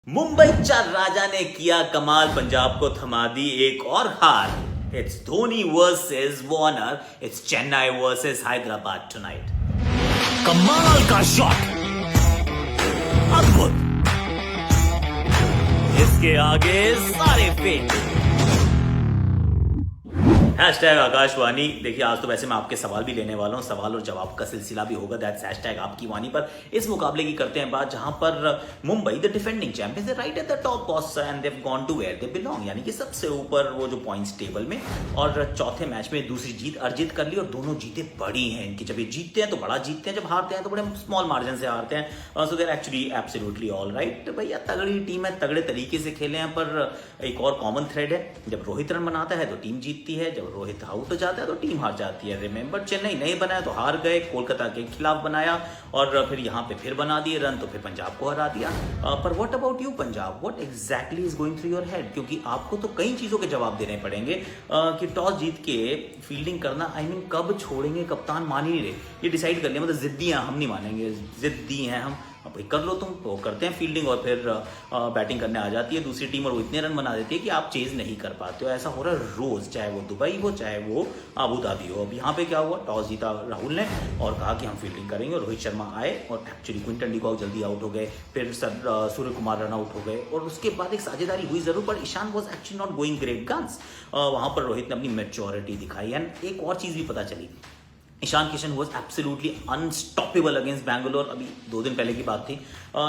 मुंबई चार राजा ने किया कमाल, पंजाब को थमा दी एक और हार। It's Dhoni versus Warner, it's Chennai versus Hyderabad tonight. कमाल का शॉट, अद्भुत, इसके आगे सारे फेल। हैशटैग आकाशवाणी। देखिए, आज तो वैसे मैं आपके सवाल भी लेने वाला हूँ, सवाल और जवाब का सिलसिला भी होगा। दैट्स हैशटैग आपकी वाणी पर। इस मुकाबले की करते हैं बात जहां पर मुंबई द डिफेंडिंग चैंपियंस है right at the top boss and they have gone to where they belong, यानी कि सबसे ऊपर वो जो पॉइंट्स टेबल में। और चौथे मैच में दूसरी जीत अर्जित कर ली और दोनों जीतें बड़ी हैं इनकी। जब ये जीतते हैं तो बड़ा जीतते हैं, जब हारते हैं तो बड़े स्मॉल मार्जिन से हारते हैं। So they are actually absolutely all right. भैया तगड़ी टीम है, तगड़े तरीके से खेले हैं। पर एक और कॉमन थ्रेड है, जब रोहित रन बनाता है तो टीम जीतती है, जब रोहित आउट हो जाता है तो टीम हार जाती है। रिमेंबर, चेन्नई नहीं बनाया तो हार गए, कोलकाता के खिलाफ बनाया और फिर यहाँ पे फिर बना दिए रन तो फिर पंजाब को हरा दिया। पर what about you Punjab, what exactly is going through your head? क्योंकि आपको तो कई चीजों के जवाब देने पड़ेंगे कि टॉस जीत के फील्डिंग करना, आई मीन कब छोड़ेंगे, कप्तान मान ही नहीं रहे, ये डिसाइड कर लिया। मतलब जिद्दी हैं, हम नहीं मानेंगे, जिद्दी हैं हम, भाई कर लो तुम। तो करते हैं फील्डिंग और फिर बैटिंग करने आ जाती है दूसरी टीम और वो इतने रन बना देती है कि आप चेज नहीं कर पाते हो। ऐसा हो रहा है रोज, चाहे वो दुबई हो चाहे वो अबू धाबी हो। अब यहाँ पे क्या हुआ, टॉस जीता राहुल ने और कहा कि हम फील्डिंग करेंगे। रोहित शर्मा आए और एक्चुअली क्विंटन डी कॉक जल्दी आउट हो गए, फिर सूर्य कुमार रन आउट हो गए और उसके बाद एक साझेदारी हुई जरूर, पर Ishan was actually not going great guns. वहां पर रोहित ने अपनी मैच्योरिटी दिखाई। एंड एक और चीज भी पता चली, Ishan Kishan was absolutely unstoppable against Bangalore. अभी 2 दिन पहले की बात थी।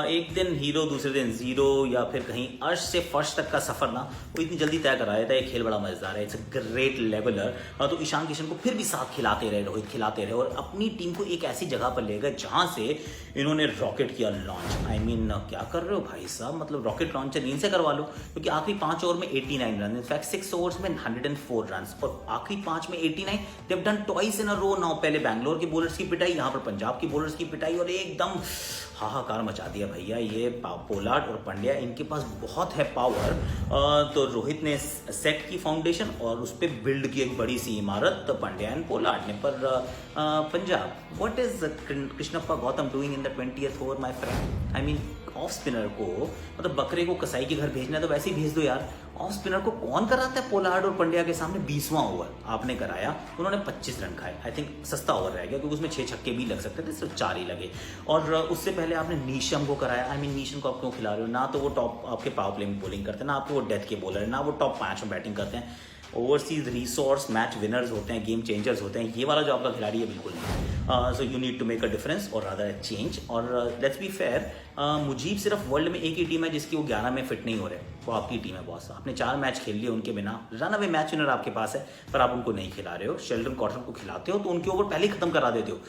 एक दिन हीरो, दूसरे दिन जीरो, या फिर कहीं अर्श से फर्श तक का सफर ना वो इतनी जल्दी तय कराया था। ये खेल बड़ा मजेदार है, इट्स अ ग्रेट लेवलर। तो ईशान किशन को फिर भी साथ खिलाते रहे रोहित, खिलाते रहे और अपनी टीम को एक ऐसी जगह पर ले गए जहां से इन्होंने रॉकेट किया लॉन्च। आई मीन क्या कर रहे हो भाई साहब, मतलब रॉकेट लॉन्चर इनसे करवा लो, क्योंकि आखिरी 5 ओवर में 89 रन, इनफैक्ट 6 ओवर्स में 104 रन और आखिरी 5 में 89। They have done twice in a row now. पहले बैंगलोर की बॉलर्स की पिटाई, यहाँ पर पंजाब की बॉलर्स की पिटाई और एकदम हाहाकार मचा दिया भैया। ये पोलार्ड और पंड्या, इनके पास बहुत है पावर। तो रोहित ने सेट की फाउंडेशन और उस पर बिल्ड की एक बड़ी सी इमारत पंड्या एंड पोलार्ड ने। पर Punjab, what is Krishnappa Gautam doing in the 20th over my friend? I mean off spinner को, मतलब बकरे को कसाई के घर भेजना है तो वैसे ही भेज दो यार। ऑफ स्पिनर को कौन कराता है पोलार्ड और पंड्या के सामने? 20वां ओवर आपने कराया, उन्होंने 25 रन खाए। आई थिंक सस्ता ओवर रह गया क्योंकि उसमें 6 छक्के भी लग सकते थे, सिर्फ 4 ही लगे। और उससे पहले आपने नीशम को कराया। आई मीन नीशम को आप क्यों खिला रहे हो? ना तो वो टॉप आपके पावर प्ले में बॉलिंग करते हैं, ना आपके वो डेथ के बॉलर है, ना वो टॉप 5 में बैटिंग करते हैं। ओवरसीज रिसोर्स मैच विनर्स होते हैं, गेम चेंजर्स होते हैं। ये वाला जो आपका खिलाड़ी है बिल्कुल नहीं। So you need to make a difference और रादर अ चेंज। और लेट्स बी फेयर, मुजीब सिर्फ वर्ल्ड में एक ही टीम है जिसकी वो 11 में फिट नहीं हो रहे, वो आपकी टीम है बॉस। आपने 4 मैच खेल लिए उनके बिना, रन अवे मैच विनर आपके पास है, पर आप उनको नहीं खिला रहे हो। शेल्डन कॉटन को खिलाते हो तो उनके ओवर पहले ही खत्म करा देते हो।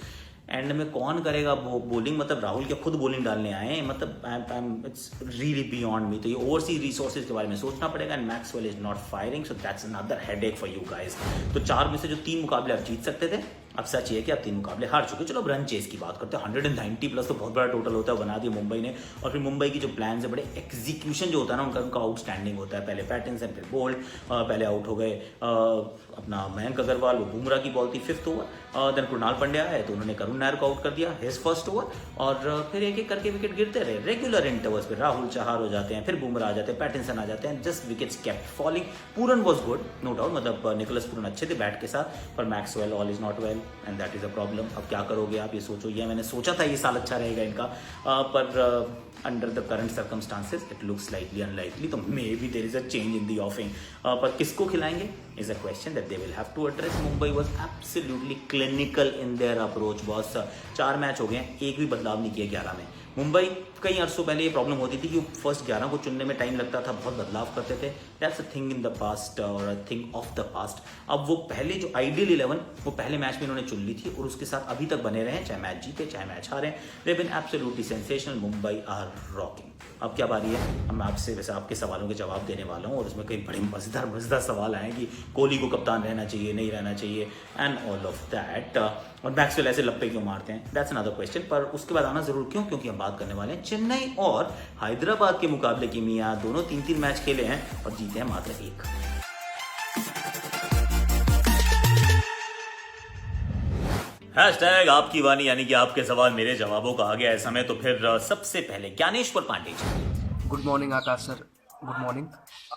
एंड में कौन करेगा बॉलिंग? मतलब राहुल क्या खुद बॉलिंग डालने आए हैं? मतलब इट्स रियली बियॉन्ड मी। तो ये ओवरसीज रिसोर्सेज के बारे में सोचना पड़ेगा। And Maxwell is not firing, so that's another headache for you guys. तो 4 में से जो 3 मुकाबले आप जीत सकते थे, अब सच ये है कि आप 3 मुकाबले हार चुके। चलो अब रन चेस की बात करते हैं। 190 प्लस तो बहुत बड़ा टोटल होता है, बना दिया मुंबई ने। और फिर मुंबई की जो प्लान है, बड़े एग्जीक्यूशन जो होता है ना उनका आउटस्टैंडिंग होता है। पहले पैटिंसन, फिर बोल्ट, पहले आउट हो गए अपना मयंक अग्रवाल, वो बुमराह की बॉल थी 5th over. Then Krunal Pandya आए तो उन्होंने करुण नायर को आउट कर दिया हिज 1st ओवर। और फिर एक एक करके विकेट गिरते रहे रेगुलर इंटरवल्स पे। राहुल चहार हो जाते हैं, फिर बुमराह आ जाते हैं, पैटिंसन आ जाते हैं, just wickets kept falling. Pooran was good no doubt, मतलब निकोलस पूरन अच्छे थे बैट के साथ, पर Maxwell all is not well and that is a problem. अब क्या करोगे आप, ये सोचो। ये मैंने सोचा था ये साल अच्छा रहेगा इनका, पर under the current circumstances it looks slightly unlikely. तो maybe there is a change in the offing, पर किसको खिलाएंगे is a question that they will have to address. Mumbai was absolutely clinical in their approach boss. 4 match हो गए, एक भी बदलाव नहीं किया 11 में। मुंबई कई अरसों पहले ये प्रॉब्लम होती थी कि फर्स्ट 11 को चुनने में टाइम लगता था, बहुत बदलाव करते थे। That's a thing in the past और a thing of the past. अब वो पहले जो आइडियल 11 वो पहले मैच में इन्होंने चुन ली थी और उसके साथ अभी तक बने रहे, चाहे मैच जीते चाहे मैच हारे। They been absolutely sensational, Mumbai are rocking. अब क्या बारी है, हम आपसे वैसे आपके सवालों के जवाब देने वाला हूँ और उसमें कई बड़े मजेदार सवाल आए कि कोहली को कप्तान रहना चाहिए, नहीं रहना चाहिए एंड ऑल ऑफ दैट। और मैक्सवेल ऐसे लप्पे क्यों मारते हैं, दैट्स अनदर क्वेश्चन। पर उसके बाद आना जरूर क्यों, क्योंकि हम बात करने वाले हैं चेन्नई और हैदराबाद के मुकाबले की। मियाँ दोनों 3-3 मैच खेले हैं और जीते हैं मात्र 1। हैशटैग आपकी वाणी, यानी कि आपके सवाल मेरे जवाबों का आ गया है समय। तो फिर सबसे पहले ज्ञानेश्वर पांडे जी, गुड मॉर्निंग आकाश सर। Good morning.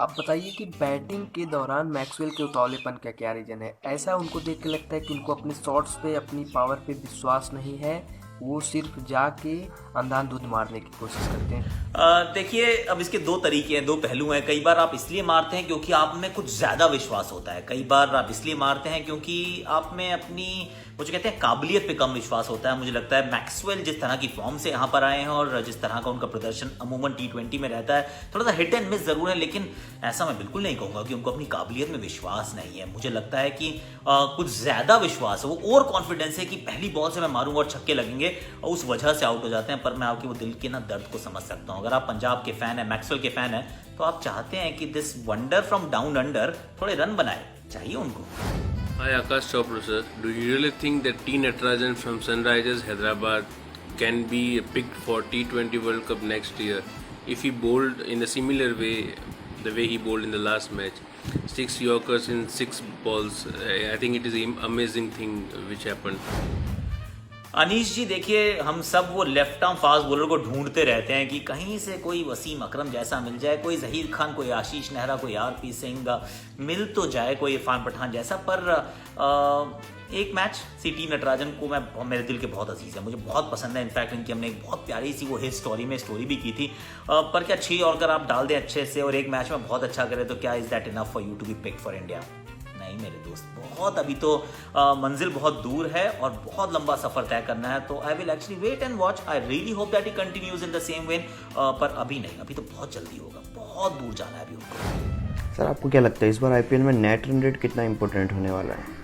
आप बताइए कि बैटिंग के दौरान मैक्सवेल के उतावलेपन का क्या रीज़न है? ऐसा उनको देख के लगता है कि उनको अपने शॉट्स पे, अपनी पावर पे विश्वास नहीं है, वो सिर्फ जाके अंधाधुंध मारने की कोशिश करते हैं। देखिए, अब इसके दो तरीके हैं, दो पहलू हैं। कई बार आप इसलिए मारते हैं क्योंकि आप में कुछ ज़्यादा विश्वास होता है, कई बार आप इसलिए मारते हैं क्योंकि आप में अपनी वो जो कहते हैं काबिलियत पे कम विश्वास होता है। मुझे लगता है मैक्सवेल जिस तरह की फॉर्म से यहाँ पर आए हैं और जिस तरह का उनका प्रदर्शन अमूमन T20 में रहता है, थोड़ा सा हिट एंड मिस जरूर है, लेकिन ऐसा मैं बिल्कुल नहीं कहूँगा कि उनको अपनी काबिलियत में विश्वास नहीं है। मुझे लगता है कि कुछ ज़्यादा विश्वास है, वो ओवर कॉन्फिडेंस है कि पहली बॉल से मैं मारूंगा और छक्के लगेंगे, और उस वजह से आउट हो जाते हैं। पर मैं आपके वो दिल के ना दर्द को समझ सकता हूँ। अगर आप पंजाब के फैन है, मैक्सवेल के फैन है, तो आप चाहते हैं कि this wonder from down under थोड़े रन बनाए, चाहिए उनको। Hi Akash Chopra sir, do you really think that T. Natarajan from Sunrisers Hyderabad can be picked for T20 World Cup next year if he bowled in a similar way, the way he bowled in the last match? 6 Yorkers in 6 balls. I think it is an amazing thing which happened. Anish जी, देखिए, हम सब वो left arm fast bowler को ढूंढते रहते हैं कि कहीं से कोई वसीम अकरम जैसा मिल जाए, कोई जहीर खान, कोई आशीष नेहरा, कोई RP सिंह मिल तो जाए, कोई इरफान पठान जैसा। पर एक मैच टी नटराजन को मेरे दिल के बहुत अजीज है, मुझे बहुत पसंद है। इनफैक्ट इनकी हमने एक बहुत प्यारी सी वो हिट स्टोरी में स्टोरी भी की थी। पर क्या 6 अगर आप डाल दें अच्छे से और एक मैच में बहुत अच्छा करें, तो क्या is that enough for you to be picked for India? नहीं मेरे दोस्त, बहुत अभी तो मंजिल बहुत दूर है और बहुत लंबा सफर तय करना है। तो I will actually wait and watch. I really hope that he continues in the same vein, पर अभी नहीं, अभी तो बहुत जल्दी होगा, बहुत दूर जाना है अभी उनको। सर, आपको क्या लगता है इस बार IPL में नेट रन रेट कितना इंपॉर्टेंट होने वाला है?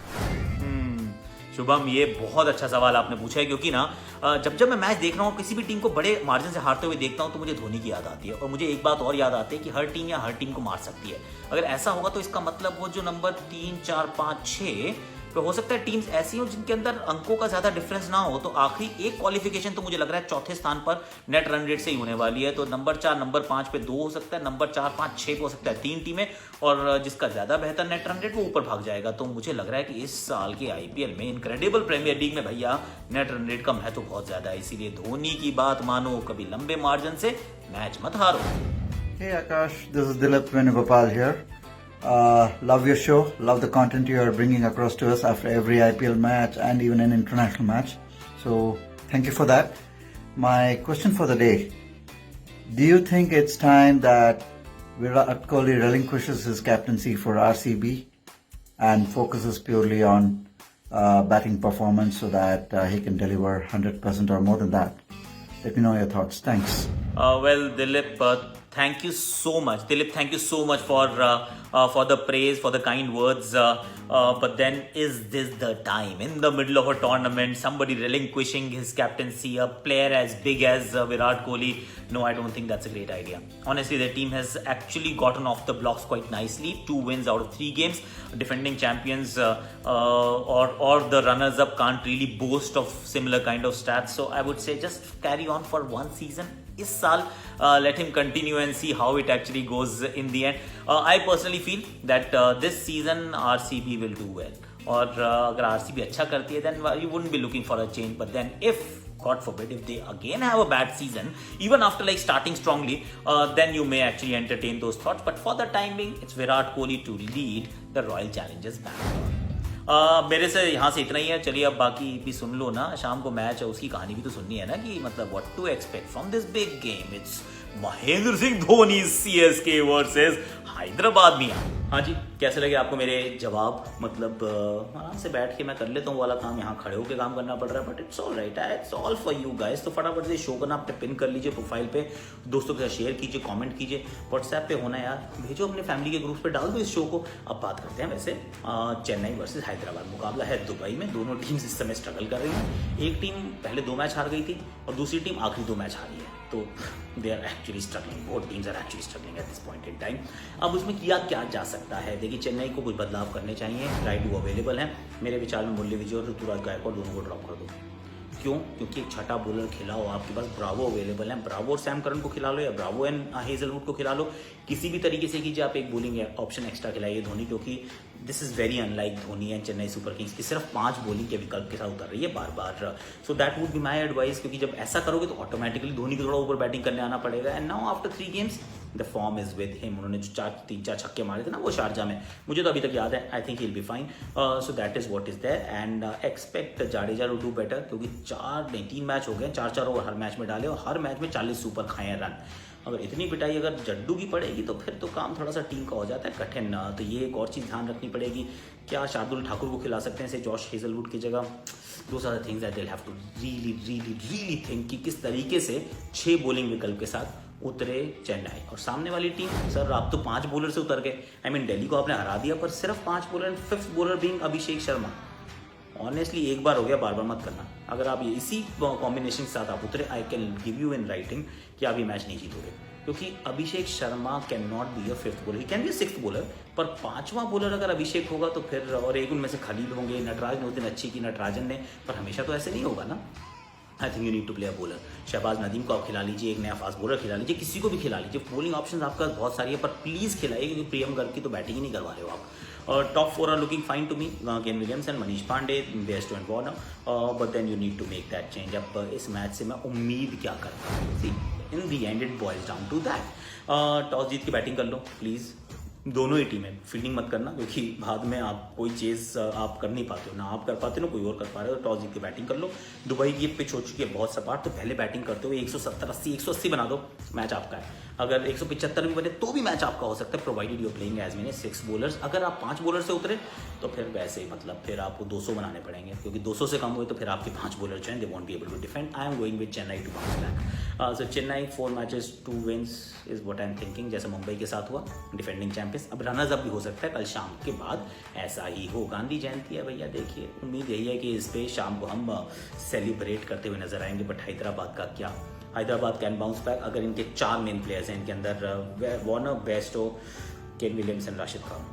शुभम, ये बहुत अच्छा सवाल आपने पूछा है, क्योंकि ना जब मैं मैच देख रहा हूँ, किसी भी टीम को बड़े मार्जिन से हारते हुए देखता हूँ, तो मुझे धोनी की याद आती है। और मुझे एक बात और याद आती है कि हर टीम को मार सकती है। अगर ऐसा होगा तो इसका मतलब वो जो नंबर 3, 4, 5, 6 तो हो सकता है टीम्स ऐसी हो जिनके अंदर अंकों का ज्यादा डिफरेंस ना हो, तो आखिरी एक क्वालिफिकेशन तो मुझे लग रहा है चौथे स्थान पर नेट रन रेट से ही होने वाली है। तो नंबर 4, नंबर 5 पे 2 हो सकता है, नंबर 4, 5, 6 पे हो सकता है 3 टीमें, और जिसका ज्यादा बेहतर नेट रन रेट वो ऊपर भाग जाएगा। तो मुझे लग रहा है कि इस साल के IPL में, इनक्रेडिबल प्रीमियर लीग में भैया, नेट रन रेट का महत्व बहुत ज्यादा है। इसीलिए धोनी की बात मानो, कभी लंबे मार्जिन से मैच मत हारो। Hey Akash, this is Dilip Venugopal here. Love your show, love the content you are bringing across to us after every IPL match and even an international match. So thank you for that. My question for the day: do you think it's time that Virat Kohli relinquishes his captaincy for RCB and focuses purely on batting performance so that he can deliver 100% or more than that? Let me know your thoughts. Thanks. Well, Dilip, thank you so much. Dilip, thank you so much for the praise, for the kind words. But then, is this the time in the middle of a tournament, somebody relinquishing his captaincy, a player as big as Virat Kohli? No, I don't think that's a great idea. Honestly, the team has actually gotten off the blocks quite nicely. 2 wins out of 3 games. Defending champions or the runners-up can't really boast of similar kind of stats. So I would say just carry on for one season. इस साल let him continue and see how it actually goes in the end. I personally feel that this season RCB will do well. और अगर RCB अच्छा करती है, then you wouldn't be looking for a change. But then if God forbid, if they again have a bad season, even after like starting strongly, then you may actually entertain those thoughts. But for the time being, it's Virat Kohli to lead the Royal Challengers Bangalore. मेरे से यहाँ से इतना ही है। चलिए, अब बाकी भी सुन लो ना, शाम को मैच है, उसकी कहानी भी तो सुननी है ना, कि मतलब what to expect from this big game. It's Mahendra Singh Dhoni CSK versus Hyderabad मियां। हाँ जी, कैसे लगे आपको मेरे जवाब? मतलब आराम से बैठ के मैं कर लेता हूँ वाला काम, यहाँ खड़े होकर काम करना पड़ रहा है, but it's all right, it's all for you guys. तो फटाफट से शो करना, अपने पिन कर लीजिए प्रोफाइल पे, दोस्तों के साथ शेयर कीजिए, कमेंट कीजिए, व्हाट्सएप पे होना यार, भेजो अपने फैमिली के ग्रुप पे, डाल दो इस शो को। अब बात करते हैं वैसे चेन्नई वर्सेस हैदराबाद। मुकाबला है दुबई में, दोनों टीम्स इस समय स्ट्रगल कर रही हैं। एक टीम पहले 2 मैच हार गई थी और दूसरी टीम आखिरी 2 मैच हारी है। तो they are actually struggling, both teams are actually struggling at this point in time. अब उसमें किया क्या जा सकता है? देखिए, चेन्नई को कुछ बदलाव करने चाहिए, राइट वो अवेलेबल हैं। मेरे विचार में मुरली विजय और ऋतुराज गायकवाड़ दोनों को ड्रॉप कर दो। क्यों? क्योंकि एक छठा बॉलर खिला हो, आपके पास ब्रावो अवेलेबल है, ब्रावो और सैम करन को खिला लो या ब्रावो एंड हेजलवुड को खिला लो, किसी भी तरीके से कीजिए, आप एक बॉलिंग ऑप्शन एक्स्ट्रा खिलाइए धोनी, क्योंकि this is very unlike Dhoni and Chennai super Kings की सिर्फ 5 बॉलिंग के विकल्प के साथ उतर रही है बार बार। So that would be my advice, क्योंकि जब ऐसा करोगे तो ऑटोमेटिकली धोनी को थोड़ा ऊपर बैटिंग करने आना पड़ेगा। And now after 3 games the form is with him. उन्होंने जो 3-4 छक्के मारे थे ना वो शारजा में, मुझे तो अभी तक याद है। I think he will be fine. So that is what is there and expect Jadeja to do better, क्योंकि 3 मैच हो गए, 4-4 ओवर हर मैच में डाले और हर मैच में 40 सुपर खाए हैं रन। अगर इतनी पिटाई अगर जड्डू की पड़ेगी तो फिर तो काम थोड़ा सा टीम का हो जाता है कठिन। तो ये एक और चीज़ ध्यान रखनी पड़ेगी, क्या शार्दुल ठाकुर को खिला सकते हैं से जॉश हेजलवुड की जगह? Those are the things that they have to really think कि किस तरीके से 6 बॉलिंग विकल्प के साथ उतरे चेन्नई। और सामने वाली टीम, सर आप तो 5 बॉलर से उतर गए। आई मीन दिल्ली को आपने हरा दिया, पर सिर्फ 5 bowler and 5th bowler being Abhishek Sharma. Honestly एक बार हो गया, बार बार मत करना। अगर आप ये इसी कॉम्बिनेशन के साथ आप उतरे, I can give you in writing कि आप ये मैच नहीं जीतोगे, क्योंकि Abhishek Sharma cannot be a 5th bowler, he can be 6th bowler, पर 5वां बॉलर अगर अभिषेक होगा तो फिर, और एक उनमें से खलील होंगे, नटराज ने उस दिन अच्छी की नटराजन ने, पर हमेशा तो ऐसे नहीं होगा ना। I think you need to play a bowler. Shahbaz Nadeem को आप खिला लीजिए, एक नया फास्ट बॉलर खिला लीजिए, किसी को भी खिला लीजिए। बॉलिंग ऑप्शंस आपके पास बहुत सारी है, पर प्लीज़ खिलाइए, क्योंकि प्रियम गर्ग की तो बैटिंग ही नहीं करवा रहे हो आप। और top 4 are looking fine to me, Kane Williamson, Manish Pandey, Bairstow and Warner, but then you need to make that change. अब इस मैच से मैं उम्मीद क्या करता हूँ, see in the end it boils down to that. Toss जीत के बैटिंग कर लो प्लीज़, दोनों ही टीमें। फील्डिंग मत करना, क्योंकि बाद में आप कोई चेज आप कर नहीं पाते हो, ना आप कर पाते हो ना कोई और कर पा रहे हो। टॉस जीत के बैटिंग कर लो। दुबई की पिच हो चुकी है बहुत सपाट, तो पहले बैटिंग करते हुए 170-80 बना दो, मैच आपका है। अगर 175 भी बने तो भी मैच आपका हो सकता है, provided you playing as many 6 bowlers. अगर आप 5 बॉलर से उतरे तो फिर वैसे ही मतलब फिर आपको 200 बनाने पड़ेंगे, क्योंकि 200 से कम हुए तो फिर आपके 5 बॉलर जो हैं they won't be able to defend. I am going with Chennai to bounce back. So Chennai 4 matches 2 wins is what I am thinking, जैसे मुंबई के साथ हुआ, डिफेंडिंग चैंपियंस। अब रनर्स अप भी हो सकता है, कल शाम के बाद ऐसा ही हो। गांधी जयंती है भैया, देखिए उम्मीद यही है कि इस पे शाम को हम सेलिब्रेट करते हुए नजर आएंगे। बट हैदराबाद का क्या, हैदराबाद कैन बाउंस बैक अगर इनके 4 मेन प्लेयर्स हैं इनके अंदर, Warner, Bairstow, Kane Williamson, Rashid Khan.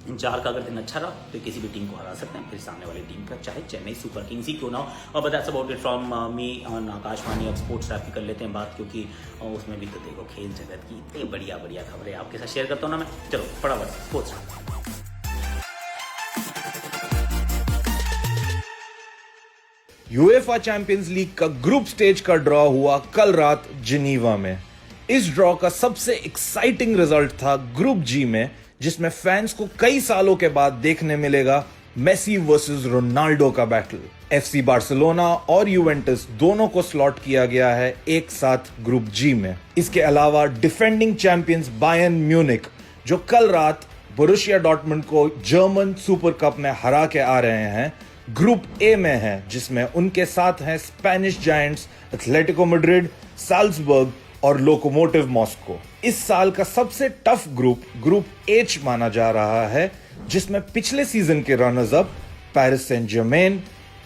इन 4 का अगर दिन अच्छा रहा तो किसी भी टीम को हरा सकते हैं, फिर सामने वाली टीम का चाहे चेन्नई सुपर किंग्स ही क्यों ना हो। और that's about it from me on Akashvani. अब स्पोर्ट्स रैप की कर लेते हैं बात, क्योंकि उसमें भी तो देखो खेल जगत की इतनी बढ़िया खबरें आपके साथ शेयर करता हूँ ना मैं। चलो फटाफट sports wrap. UEFA Champions League का ग्रुप स्टेज का ड्रॉ हुआ कल रात जिनीवा में। इस ड्रॉ का सबसे एक्साइटिंग रिजल्ट था ग्रुप जी में, जिसमें फैंस को कई सालों के बाद देखने मिलेगा मेसी वर्सेस रोनाल्डो का बैटल। एफसी बार्सिलोना और यूवेंटस दोनों को स्लॉट किया गया है एक साथ ग्रुप जी में। इसके अलावा डिफेंडिंग चैंपियंस बायर्न म्यूनिख, जो कल रात बोरुसिया डॉर्टमुंड को जर्मन सुपर कप में हरा के आ रहे हैं, ग्रुप ए में है, जिसमें उनके साथ हैं Spanish giants Atletico Madrid, Salzburg और लोकोमोटिव मॉस्को। इस साल का सबसे टफ ग्रुप एच माना जा रहा है, जिसमें पिछले सीजन के runners up Paris Saint Germain,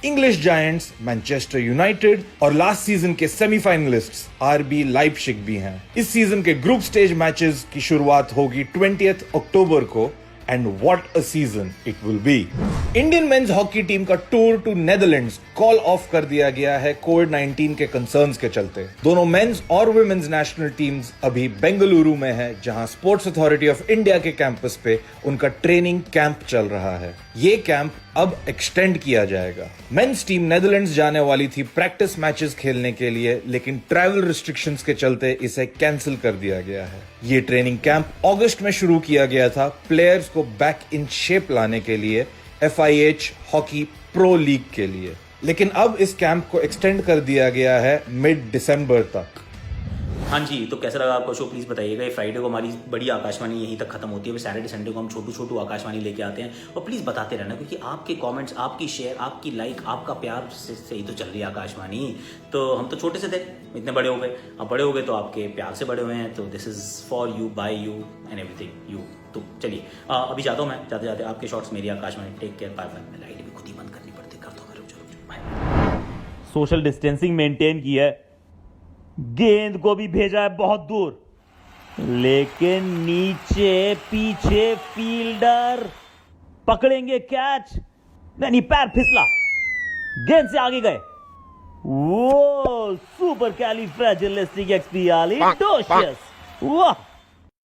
English giants, Manchester United और लास्ट सीजन के सेमीफाइनलिस्ट्स आरबी लाइप्जिग भी हैं। इस सीजन के ग्रुप स्टेज मैचेस की शुरुआत होगी 20 अक्टूबर को, and what a season it will be. Indian men's hockey team का tour to Netherlands call off कर दिया गया है कोविड-19 के कंसर्न्स के चलते। दोनों मेंस और वुमेन्स नेशनल टीम्स अभी बेंगलुरु में है, जहां स्पोर्ट्स अथॉरिटी ऑफ इंडिया के कैंपस पे उनका ट्रेनिंग कैंप चल रहा है। ये कैंप अब एक्सटेंड किया जाएगा। मेंस टीम नेदरलैंड्स जाने वाली थी प्रैक्टिस मैचेस खेलने के लिए, लेकिन ट्रैवल रिस्ट्रिक्शंस के चलते इसे कैंसिल कर दिया गया है। ये ट्रेनिंग कैंप अगस्त में शुरू किया गया था प्लेयर्स को बैक इन शेप लाने के लिए, FIH हॉकी प्रो लीग के लिए, लेकिन अब इस कैंप को एक्सटेंड कर दिया गया है मिड दिसंबर तक। हाँ जी, तो कैसा लगा आपको शो प्लीज़ बताइएगा। ये फ्राइडे को हमारी बड़ी आकाशवाणी यहीं तक खत्म होती है, सैटरडे संडे को हम छोटू आकाशवाणी लेके आते हैं। और प्लीज़ बताते रहना, क्योंकि आपके कमेंट्स, आपकी शेयर, आपकी लाइक, आपका प्यार से ही तो चल रही है आकाशवाणी। तो हम तो छोटे से थे, इतने बड़े हो गए, अब बड़े हो गए तो आपके प्यार से बड़े हुए हैं। तो this is for you, by you and everything you. तो चलिए अभी जाता हूँ मैं, जाते जाते आपके शॉर्ट्स मेरी Akashvani. Take care, bye bye. Light भी खुद ही बंद करनी पड़ती, कर दो, चलो बाय। सोशल डिस्टेंसिंग मेंटेन की है, गेंद को भी भेजा है बहुत दूर, लेकिन नीचे पीछे फील्डर पकड़ेंगे कैच, नहीं पैर फिसला, गेंद से आगे गए, वो सुपर कैलिफ्रैजिलिस्टिक एक्सपियालिडोशियस, वाह